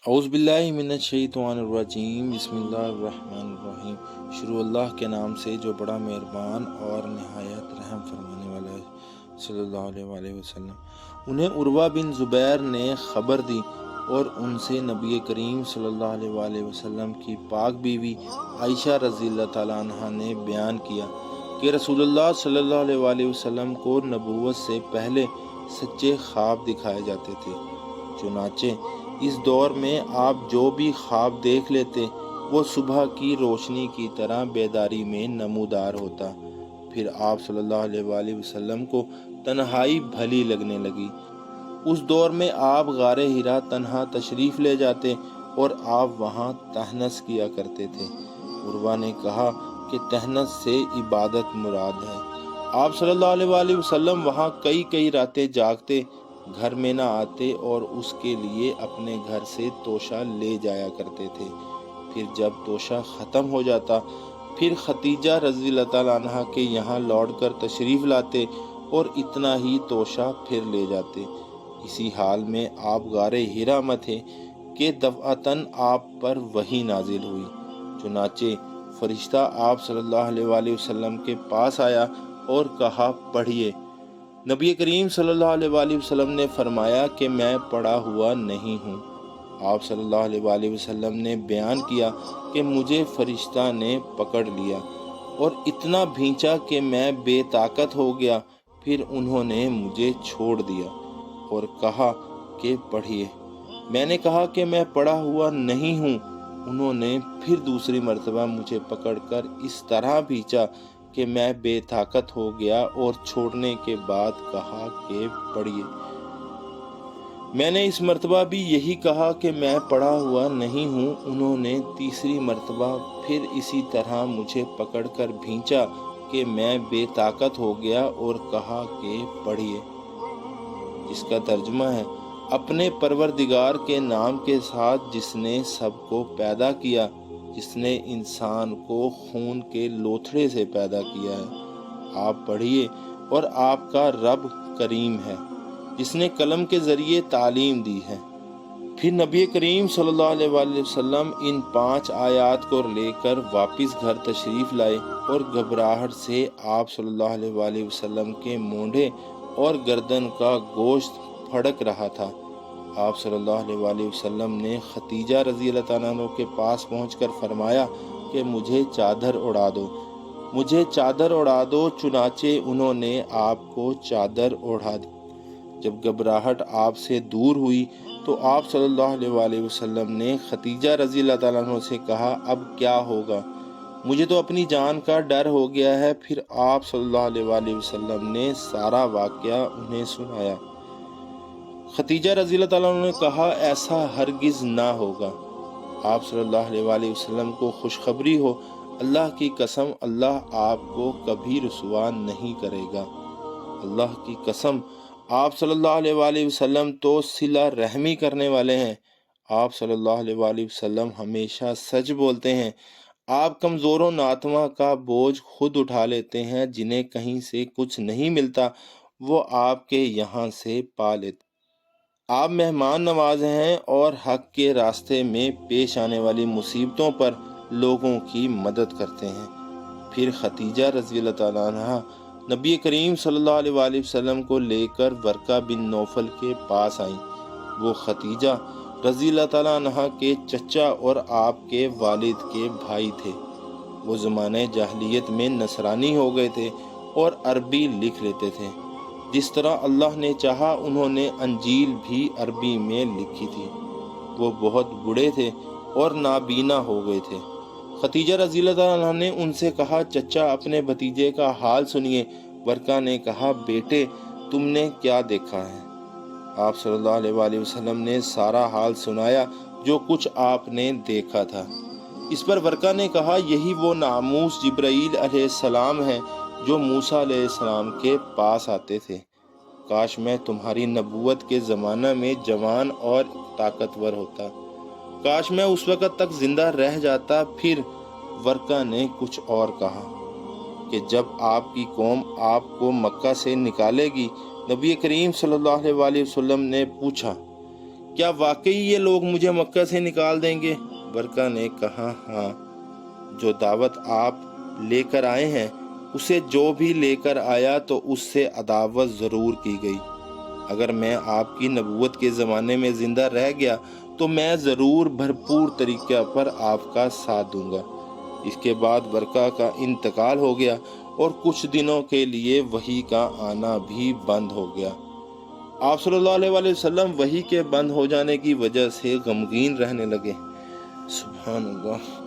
اعوذ باللہ من الشیطان الرجیم، بسم اللہ الرحمن الرحیم۔ شروع اللہ کے نام سے جو بڑا مہربان اور نہایت رحم فرمانے والا ہے، صلی اللہ علیہ وآلہ وسلم۔ انہیں عروہ بن زبیر نے خبر دی اور ان سے نبی کریم صلی اللہ علیہ وآلہ وسلم کی پاک بیوی عائشہ رضی اللہ تعالیٰ عنہ نے بیان کیا کہ رسول اللہ صلی اللہ علیہ وآلہ وسلم کو نبوت سے پہلے سچے خواب دکھائے جاتے تھے۔ چنانچہ اس دور میں آپ جو بھی خواب دیکھ لیتے وہ صبح کی روشنی کی طرح بیداری میں نمودار ہوتا۔ پھر آپ صلی اللہ علیہ وآلہ وسلم کو تنہائی بھلی لگنے لگی۔ اس دور میں آپ غار حرا تنہا تشریف لے جاتے اور آپ وہاں تہنس کیا کرتے تھے۔ عروہ نے کہا کہ تہنس سے عبادت مراد ہے۔ آپ صلی اللہ علیہ وآلہ وسلم وہاں کئی راتیں جاگتے، گھر میں نہ آتے اور اس کے لیے اپنے گھر سے توشہ لے جایا کرتے تھے۔ پھر جب توشہ ختم ہو جاتا پھر ختیجہ رضی اللہ تعالیٰ عنہ کے یہاں لوٹ کر تشریف لاتے اور اتنا ہی توشہ پھر لے جاتے۔ اسی حال میں آپ غار حرا میں تھے کہ دفعتاً آپ پر وحی نازل ہوئی۔ چنانچہ فرشتہ آپ صلی اللہ علیہ وآلہ وسلم کے پاس آیا اور کہا پڑھیے۔ نبی کریم صلی اللہ علیہ وآلہ وسلم نے فرمایا کہ میں پڑھا ہوا نہیں ہوں۔ آپ صلی اللہ علیہ وآلہ وسلم نے بیان کیا کہ مجھے فرشتہ نے پکڑ لیا اور اتنا بھینچا کہ میں بے طاقت ہو گیا۔ پھر انہوں نے مجھے چھوڑ دیا اور کہا کہ پڑھیے۔ میں نے کہا کہ میں پڑھا ہوا نہیں ہوں۔ انہوں نے پھر دوسری مرتبہ مجھے پکڑ کر اس طرح بھینچا کہ میں بے طاقت ہو گیا اور چھوڑنے کے بعد کہا کہ پڑھیے۔ میں نے اس مرتبہ بھی یہی کہا کہ میں پڑھا ہوا نہیں ہوں۔ انہوں نے تیسری مرتبہ پھر اسی طرح مجھے پکڑ کر بھینچا کہ میں بے طاقت ہو گیا اور کہا کہ پڑھیے، جس کا ترجمہ ہے اپنے پروردگار کے نام کے ساتھ جس نے سب کو پیدا کیا، جس نے انسان کو خون کے لوتھڑے سے پیدا کیا ہے۔ آپ پڑھیے اور آپ کا رب کریم ہے، جس نے قلم کے ذریعے تعلیم دی ہے۔ پھر نبی کریم صلی اللہ علیہ وآلہ وسلم ان 5 آیات کو لے کر واپس گھر تشریف لائے اور گھبراہٹ سے آپ صلی اللہ علیہ وآلہ وسلم کے مونڈھے اور گردن کا گوشت پھڑک رہا تھا۔ آپ صلی اللہ علیہ وآلہ وسلم نے ختیجہ رضی اللہ تعالیٰ عنہ کے پاس پہنچ کر فرمایا کہ مجھے چادر اڑا دو، مجھے چادر اڑا دو۔ چنانچہ انہوں نے آپ کو چادر اڑا دی۔ جب گھبراہٹ آپ سے دور ہوئی تو آپ صلی اللہ علیہ وآلہ وسلم نے ختیجہ رضی اللہ تعالیٰ عنہ سے کہا اب کیا ہوگا؟ مجھے تو اپنی جان کا ڈر ہو گیا ہے۔ پھر آپ صلی اللہ علیہ وآلہ وسلم نے سارا واقعہ انہیں سنایا۔ ختیجہ رضی اللہ تعالیٰ عنہ نے کہا ایسا ہرگز نہ ہوگا۔ آپ صلی اللہ علیہ وآلہ وسلم کو خوشخبری ہو، اللہ کی قسم اللہ آپ کو کبھی رسوا نہیں کرے گا۔ اللہ کی قسم آپ صلی اللہ علیہ وآلہ وسلم تو صلہ رحمی کرنے والے ہیں۔ آپ صلی اللہ علیہ وآلہ وسلم ہمیشہ سچ بولتے ہیں۔ آپ کمزوروں ناتواں کا بوجھ خود اٹھا لیتے ہیں، جنہیں کہیں سے کچھ نہیں ملتا وہ آپ کے یہاں سے پا لیتے۔ آپ مہمان نواز ہیں اور حق کے راستے میں پیش آنے والی مصیبتوں پر لوگوں کی مدد کرتے ہیں۔ پھر ختیجہ رضی اللہ تعالیٰ عنہ نبی کریم صلی اللہ علیہ وآلہ وسلم کو لے کر ورقہ بن نوفل کے پاس آئیں۔ وہ ختیجہ رضی اللہ تعالیٰ عنہ کے چچا اور آپ کے والد کے بھائی تھے۔ وہ زمانہ جاہلیت میں نصرانی ہو گئے تھے اور عربی لکھ لیتے تھے۔ جس طرح اللہ نے چاہا انہوں نے انجیل بھی عربی میں لکھی تھی۔ وہ بہت بوڑھے تھے اور نابینا ہو گئے تھے۔ ختیجہ رضی اللہ تعالیٰ عنہ نے ان سے کہا چچا اپنے بھتیجے کا حال سنیے۔ ورقہ نے کہا بیٹے تم نے کیا دیکھا ہے؟ آپ صلی اللہ علیہ وآلہ وسلم نے سارا حال سنایا جو کچھ آپ نے دیکھا تھا۔ اس پر ورقہ نے کہا یہی وہ ناموس جبرائیل علیہ السلام ہے جو موسیٰ علیہ السلام کے پاس آتے تھے۔ کاش میں تمہاری نبوت کے زمانہ میں جوان اور طاقتور ہوتا، کاش میں اس وقت تک زندہ رہ جاتا۔ پھر ورقہ نے کچھ اور کہا کہ جب آپ کی قوم آپ کو مکہ سے نکالے گی۔ نبی کریم صلی اللہ علیہ وآلہ وسلم نے پوچھا کیا واقعی یہ لوگ مجھے مکہ سے نکال دیں گے؟ برقہ نے کہا ہاں، جو دعوت آپ لے کر آئے ہیں اسے جو بھی لے کر آیا تو اس سے عداوت ضرور کی گئی۔ اگر میں آپ کی نبوت کے زمانے میں زندہ رہ گیا تو میں ضرور بھرپور طریقے پر آپ کا ساتھ دوں گا۔ اس کے بعد برقہ کا انتقال ہو گیا اور کچھ دنوں کے لیے وحی کا آنا بھی بند ہو گیا۔ آپ صلی اللہ علیہ وآلہ وسلم وحی کے بند ہو جانے کی وجہ سے غمگین رہنے لگے۔ سبحان اللہ۔